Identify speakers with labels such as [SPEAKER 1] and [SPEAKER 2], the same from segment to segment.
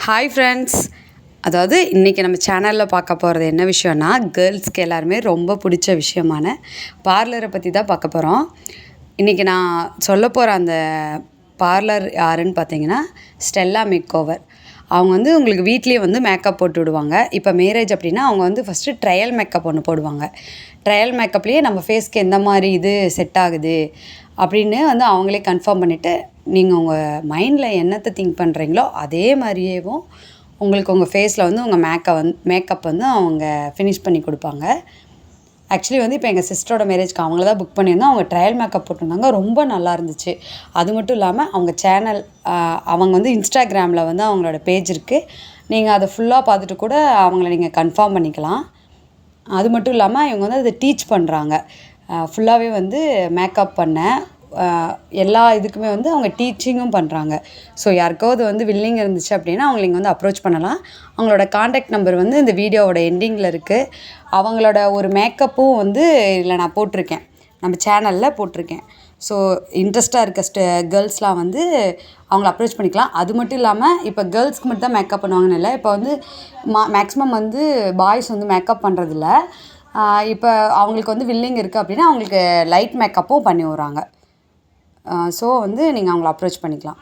[SPEAKER 1] Hi friends. அதாவது இன்றைக்கி நம்ம சேனலில் பார்க்க போகிறது என்ன விஷயம்னா, கேர்ள்ஸ்க்கு எல்லாருமே ரொம்ப பிடிச்ச விஷயமான பார்லரை பற்றி தான் பார்க்க போகிறோம். இன்றைக்கி நான் சொல்ல போகிற அந்த பார்லர் யாருன்னு பார்த்தீங்கன்னா, ஸ்டெல்லா மேக் ஓவர். அவங்க வந்து உங்களுக்கு வீட்லேயே வந்து மேக்கப் போட்டு விடுவாங்க. இப்போ மேரேஜ் அப்படின்னா அவங்க வந்து ஃபஸ்ட்டு ட்ரையல் மேக்கப் ஒன்று போடுவாங்க. ட்ரையல் மேக்கப்லேயே நம்ம ஃபேஸ்க்கு எந்த மாதிரி இது செட் ஆகுது அப்படின்னு வந்து அவங்களே கன்ஃபார்ம் பண்ணிவிட்டு, நீங்கள் உங்கள் மைண்டில் என்னத்தை திங்க் பண்ணுறீங்களோ அதே மாதிரியேவும் உங்களுக்கு உங்கள் ஃபேஸில் வந்து உங்கள் மேக்கப் வந்து அவங்க ஃபினிஷ் பண்ணி கொடுப்பாங்க. ஆக்சுவலி வந்து இப்போ எங்கள் சிஸ்டரோட மேரேஜ்க்கு அவங்கள தான் புக் பண்ணியிருந்தோம். அவங்க ட்ரையல் மேக்கப் போட்டிருந்தாங்க. ரொம்ப நல்லா இருந்துச்சு. அது மட்டும் இல்லாமல் அவங்க சேனல் அவங்க வந்து இன்ஸ்டாகிராமில் வந்து அவங்களோட பேஜ் இருக்குது. நீங்கள் அதை ஃபுல்லாக பார்த்துட்டு கூட அவங்கள நீங்கள் கன்ஃபார்ம் பண்ணிக்கலாம். அது மட்டும் இல்லாமல் இவங்க வந்து அதை டீச் பண்ணுறாங்க. ஃபுல்லாகவே வந்து மேக்கப் பண்ண எல்லா இதுக்குமே வந்து அவங்க டீச்சிங்கும் பண்ணுறாங்க. ஸோ யாருக்காவது வந்து வில்லிங் இருந்துச்சு அப்படின்னா அவங்கள நீங்கள் வந்து அப்ரோச் பண்ணலாம். அவங்களோட காண்டாக்ட் நம்பர் வந்து இந்த வீடியோவோட எண்டிங்கில் இருக்குது. அவங்களோட ஒரு மேக்கப்பும் வந்து இதில் நான் போட்டிருக்கேன், நம்ம சேனலில் போட்டிருக்கேன். ஸோ இன்ட்ரெஸ்ட்டாக இருக்க கேர்ள்ஸ்லாம் வந்து அவங்கள அப்ரோச் பண்ணிக்கலாம். அது மட்டும் இல்லாமல் இப்போ கேர்ள்ஸ்க்கு மட்டும் தான் மேக்கப் பண்ணுவாங்கன்னு இல்லை. இப்போ வந்து மேக்ஸிமம் வந்து பாய்ஸ் வந்து மேக்கப் பண்ணுறதில்ல. இப்போ அவங்களுக்கு வந்து வில்லிங் இருக்குது அப்படின்னா அவங்களுக்கு லைட் மேக்கப்பும் பண்ணி விட்றாங்க. ஸோ வந்து நீங்கள் அவங்கள அப்ரோச் பண்ணிக்கலாம்.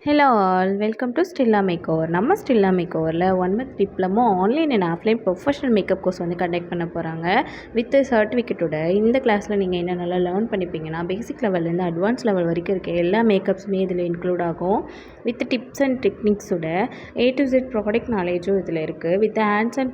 [SPEAKER 2] Hello all, welcome to Stella make over. நம்ம ஸ்டெல்லா மேக் ஓவரில் 1 month diploma online and offline professional makeup course வந்து கண்டக்ட் பண்ண போகிறாங்க வித் சர்டிஃபிகேட்டோட. இந்த கிளாஸில் நீங்கள் என்னென்னலாம் லேர்ன் பண்ணிப்பீங்கன்னா, பேசிக் லெவல்லேருந்து அட்வான்ஸ் லெவல் வரைக்கும் இருக்க எல்லா மேக்கப்ஸுமே இதில் இன்க்ளூட் ஆகும். வித் டிப்ஸ் அண்ட் டெக்னிக்ஸோட A to Z ப்ராடக்ட் நாலேஜும் இதில் இருக்குது. வித் ஹேண்ட்ஸ் அண்ட்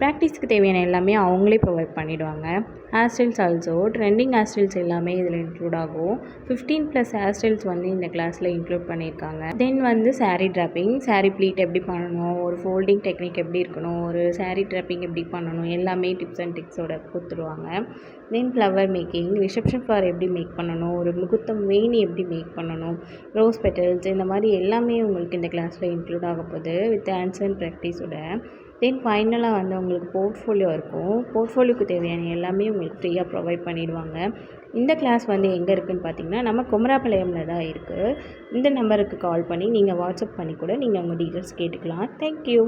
[SPEAKER 2] ப்ராக்டிஸ்க்கு தேவையான எல்லாமே அவங்களே ப்ரொவைட் பண்ணிவிடுவாங்க. Hair styles also trending hair styles எல்லாமே இதில் இன்க்ளூட் ஆகும். 15+ ஹேர் ஸ்டைல்ஸ் வந்து இந்த கிளாஸில் இன்க்ளூட் பண்ணியிருக்காங்க. தென் வந்து சாரீ ட்ராப்பிங், சாரீ ப்ளீட் எப்படி பண்ணணும், ஒரு ஃபோல்டிங் டெக்னிக் எப்படி இருக்கணும், ஒரு சாரீ ட்ராப்பிங் எப்படி பண்ணணும், எல்லாமே டிப்ஸ் அண்ட் டிக்ஸோட கொடுத்துருவாங்க. தென் ஃப்ளவர் மேக்கிங், ரிசப்ஷன் ஃப்ளவர் எப்படி மேக் பண்ணணும், ஒரு முகூர்த்தம் வேணி எப்படி மேக் பண்ணணும், ரோஸ் பெட்டல்ஸ், இந்த மாதிரி எல்லாமே உங்களுக்கு இந்த கிளாஸில் இன்க்ளூட் ஆக போகுது வித் ஹேண்ட்ஸ் அண்ட் ப்ராக்டிஸோட. தென் ஃபைனலாக வந்து உங்களுக்கு போர்ட்ஃபோலியோ இருக்கும். போர்ட்ஃபோலியோக்கு தேவையான எல்லாமே உங்களுக்கு ஃப்ரீயாக ப்ரொவைட் பண்ணிடுவாங்க. இந்த கிளாஸ் வந்து எங்கே இருக்குதுன்னு பார்த்தீங்கன்னா, நம்ம குமராபாளையமில் தான் இருக்குது. இந்த நம்பருக்கு கால் பண்ணி நீங்கள் வாட்ஸ்அப் பண்ணி கூட நீங்கள் உங்கள் டீட்டெயில்ஸ் கேட்டுக்கலாம். தேங்க்யூ.